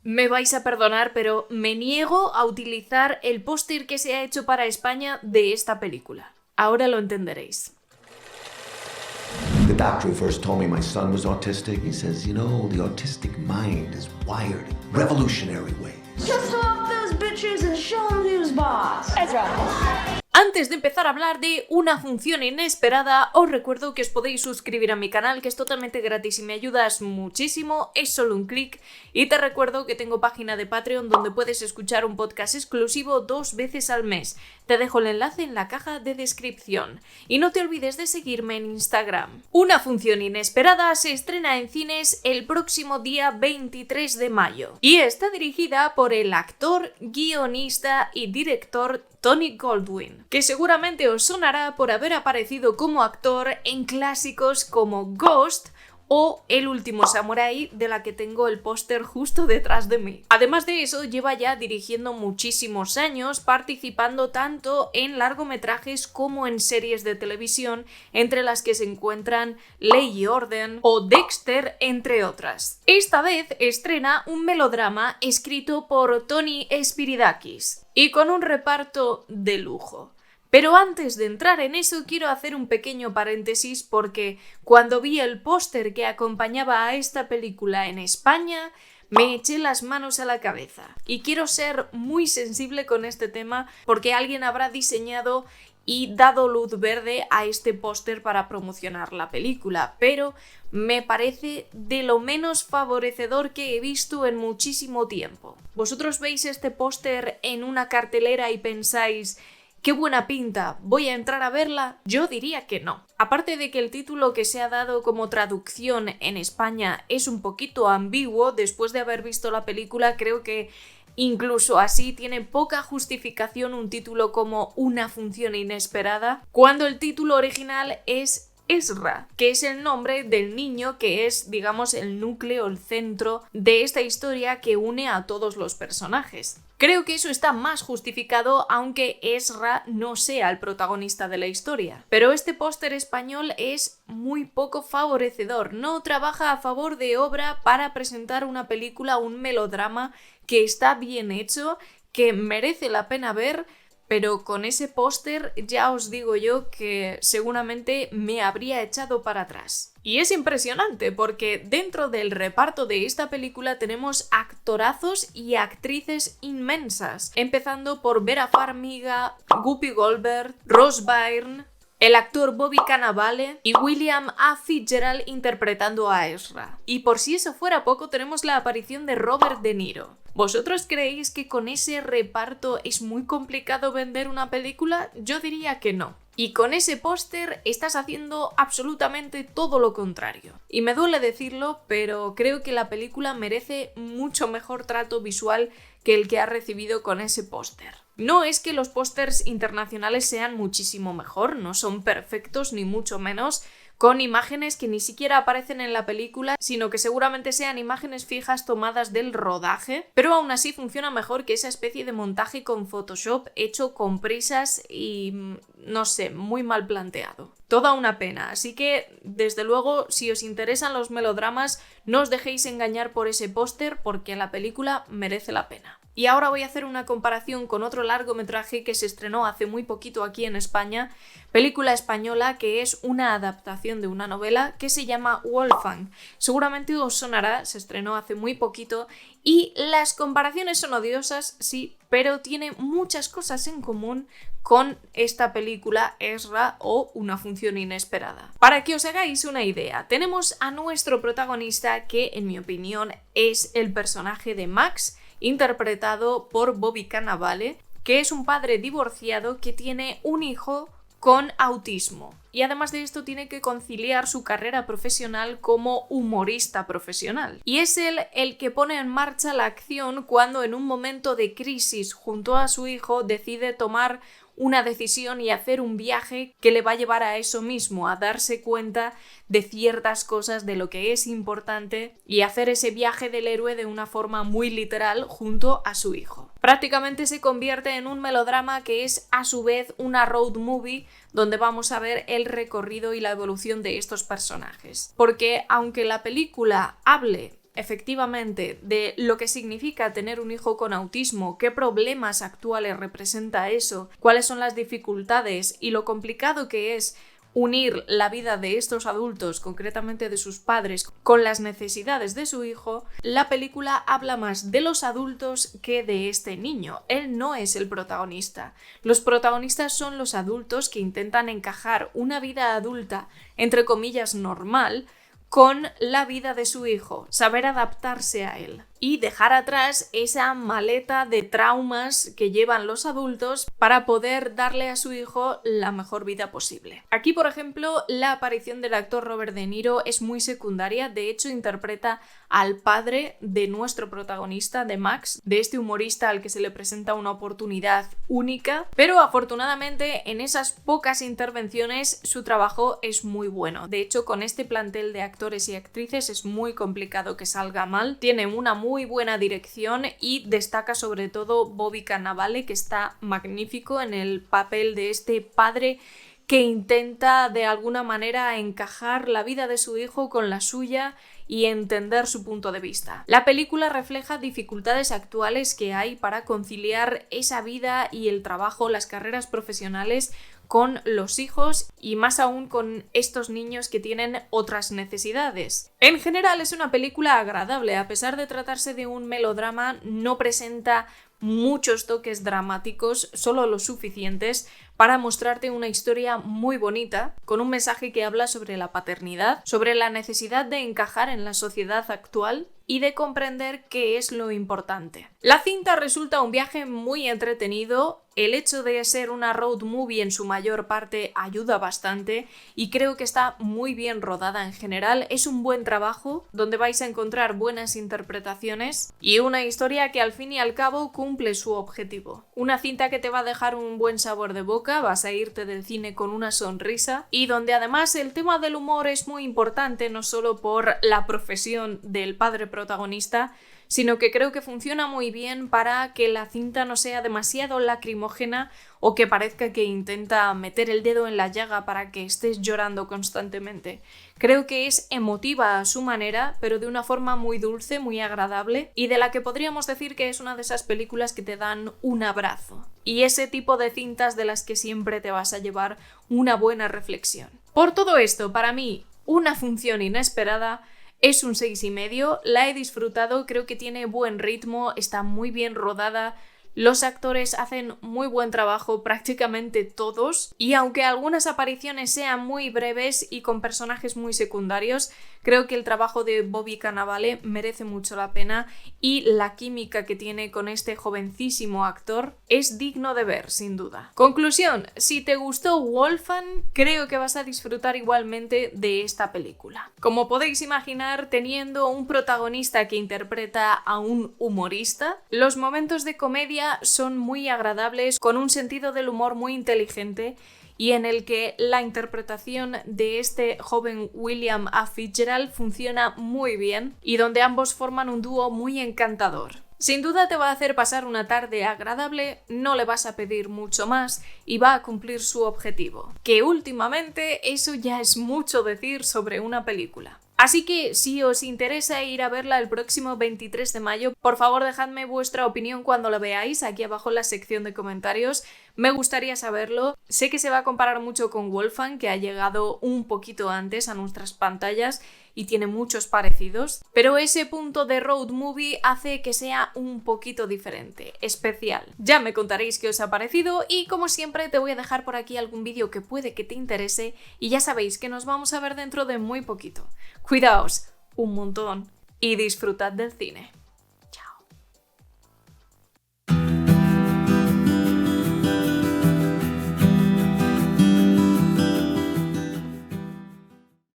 Me vais a perdonar, pero me niego a utilizar el póster que se ha hecho para España de esta película. Ahora lo entenderéis. The doctor who first told me my son was autistic, he says, the autistic mind is wired in revolutionary ways. Just throw up those bitches and show them who's boss. Ezra. Antes de empezar a hablar de Una función inesperada, os recuerdo que os podéis suscribir a mi canal, que es totalmente gratis y me ayudas muchísimo, es solo un clic. Y te recuerdo que tengo página de Patreon donde puedes escuchar un podcast exclusivo 2 veces al mes. Te dejo el enlace en la caja de descripción. Y no te olvides de seguirme en Instagram. Una función inesperada se estrena en cines el próximo día 23 de mayo. Y está dirigida por el actor, guionista y director Tony Goldwyn, que seguramente os sonará por haber aparecido como actor en clásicos como Ghost o El último samurái, de la que tengo el póster justo detrás de mí. Además de eso, lleva ya dirigiendo muchísimos años, participando tanto en largometrajes como en series de televisión, entre las que se encuentran Ley y Orden o Dexter, entre otras. Esta vez estrena un melodrama escrito por Tony Spiridakis y con un reparto de lujo. Pero antes de entrar en eso quiero hacer un pequeño paréntesis porque cuando vi el póster que acompañaba a esta película en España me eché las manos a la cabeza. Y quiero ser muy sensible con este tema porque alguien habrá diseñado y dado luz verde a este póster para promocionar la película, pero me parece de lo menos favorecedor que he visto en muchísimo tiempo. ¿Vosotros veis este póster en una cartelera y pensáis ¡qué buena pinta! ¿Voy a entrar a verla? Yo diría que no. Aparte de que el título que se ha dado como traducción en España es un poquito ambiguo, después de haber visto la película creo que incluso así tiene poca justificación un título como Una función inesperada, cuando el título original es Ezra, que es el nombre del niño que es, digamos, el núcleo, el centro de esta historia que une a todos los personajes. Creo que eso está más justificado aunque Ezra no sea el protagonista de la historia. Pero este póster español es muy poco favorecedor, no trabaja a favor de obra para presentar una película, un melodrama que está bien hecho, que merece la pena ver, pero con ese póster ya os digo yo que seguramente me habría echado para atrás. Y es impresionante porque dentro del reparto de esta película tenemos actorazos y actrices inmensas, empezando por Vera Farmiga, Whoopi Goldberg, Rose Byrne, el actor Bobby Cannavale y William A. Fitzgerald interpretando a Ezra. Y por si eso fuera poco, tenemos la aparición de Robert De Niro. ¿Vosotros creéis que con ese reparto es muy complicado vender una película? Yo diría que no. Y con ese póster estás haciendo absolutamente todo lo contrario. Y me duele decirlo, pero creo que la película merece mucho mejor trato visual que el que ha recibido con ese póster. No es que los pósters internacionales sean muchísimo mejor, no son perfectos ni mucho menos, con imágenes que ni siquiera aparecen en la película, sino que seguramente sean imágenes fijas tomadas del rodaje, pero aún así funciona mejor que esa especie de montaje con Photoshop hecho con prisas y, no sé, muy mal planteado. Toda una pena, así que, desde luego, si os interesan los melodramas, no os dejéis engañar por ese póster porque la película merece la pena. Y ahora voy a hacer una comparación con otro largometraje que se estrenó hace muy poquito aquí en España, película española que es una adaptación de una novela que se llama Wolfgang. Seguramente os sonará, se estrenó hace muy poquito y las comparaciones son odiosas, sí, pero tiene muchas cosas en común con esta película Ezra o Una función inesperada. Para que os hagáis una idea, tenemos a nuestro protagonista que, en mi opinión, es el personaje de Max, interpretado por Bobby Cannavale, que es un padre divorciado que tiene un hijo con autismo. Y además de esto tiene que conciliar su carrera profesional como humorista profesional. Y es él el que pone en marcha la acción cuando en un momento de crisis junto a su hijo decide tomar una decisión y hacer un viaje que le va a llevar a eso mismo, a darse cuenta de ciertas cosas, de lo que es importante y hacer ese viaje del héroe de una forma muy literal junto a su hijo. Prácticamente se convierte en un melodrama que es a su vez una road movie donde vamos a ver el recorrido y la evolución de estos personajes. Porque aunque la película hable efectivamente de lo que significa tener un hijo con autismo, qué problemas actuales representa eso, cuáles son las dificultades y lo complicado que es unir la vida de estos adultos, concretamente de sus padres, con las necesidades de su hijo, la película habla más de los adultos que de este niño. Él no es el protagonista. Los protagonistas son los adultos que intentan encajar una vida adulta, entre comillas, normal, con la vida de su hijo, saber adaptarse a él y dejar atrás esa maleta de traumas que llevan los adultos para poder darle a su hijo la mejor vida posible. Aquí, por ejemplo, la aparición del actor Robert De Niro es muy secundaria, de hecho interpreta al padre de nuestro protagonista, de Max, de este humorista al que se le presenta una oportunidad única, pero afortunadamente en esas pocas intervenciones su trabajo es muy bueno. De hecho, con este plantel de actores y actrices es muy complicado que salga mal, tiene una muy buena dirección y destaca sobre todo Bobby Cannavale, que está magnífico en el papel de este padre que intenta de alguna manera encajar la vida de su hijo con la suya y entender su punto de vista. La película refleja dificultades actuales que hay para conciliar esa vida y el trabajo, las carreras profesionales con los hijos y más aún con estos niños que tienen otras necesidades. En general es una película agradable, a pesar de tratarse de un melodrama, no presenta muchos toques dramáticos, solo los suficientes para mostrarte una historia muy bonita, con un mensaje que habla sobre la paternidad, sobre la necesidad de encajar en la sociedad actual y de comprender qué es lo importante. La cinta resulta un viaje muy entretenido, el hecho de ser una road movie en su mayor parte ayuda bastante y creo que está muy bien rodada en general, es un buen trabajo donde vais a encontrar buenas interpretaciones y una historia que al fin y al cabo cumple su objetivo. Una cinta que te va a dejar un buen sabor de boca, vas a irte del cine con una sonrisa y donde además el tema del humor es muy importante, no solo por la profesión del padre protagonista, sino que creo que funciona muy bien para que la cinta no sea demasiado lacrimógena o que parezca que intenta meter el dedo en la llaga para que estés llorando constantemente. Creo que es emotiva a su manera, pero de una forma muy dulce, muy agradable y de la que podríamos decir que es una de esas películas que te dan un abrazo. Y ese tipo de cintas de las que siempre te vas a llevar una buena reflexión. Por todo esto, para mí, una función inesperada. Es un 6,5, la he disfrutado, creo que tiene buen ritmo, está muy bien rodada, los actores hacen muy buen trabajo, prácticamente todos, y aunque algunas apariciones sean muy breves y con personajes muy secundarios, creo que el trabajo de Bobby Cannavale merece mucho la pena y la química que tiene con este jovencísimo actor es digno de ver, sin duda. Conclusión, si te gustó Wolfgang, creo que vas a disfrutar igualmente de esta película. Como podéis imaginar, teniendo un protagonista que interpreta a un humorista, los momentos de comedia son muy agradables, con un sentido del humor muy inteligente y en el que la interpretación de este joven William A. Fitzgerald funciona muy bien y donde ambos forman un dúo muy encantador. Sin duda te va a hacer pasar una tarde agradable, no le vas a pedir mucho más y va a cumplir su objetivo. Que últimamente eso ya es mucho decir sobre una película. Así que si os interesa ir a verla el próximo 23 de mayo, por favor dejadme vuestra opinión cuando la veáis aquí abajo en la sección de comentarios. Me gustaría saberlo. Sé que se va a comparar mucho con Wolfgang, que ha llegado un poquito antes a nuestras pantallas y tiene muchos parecidos, pero ese punto de road movie hace que sea un poquito diferente, especial. Ya me contaréis qué os ha parecido y como siempre te voy a dejar por aquí algún vídeo que puede que te interese y ya sabéis que nos vamos a ver dentro de muy poquito. Cuidaos un montón y disfrutad del cine.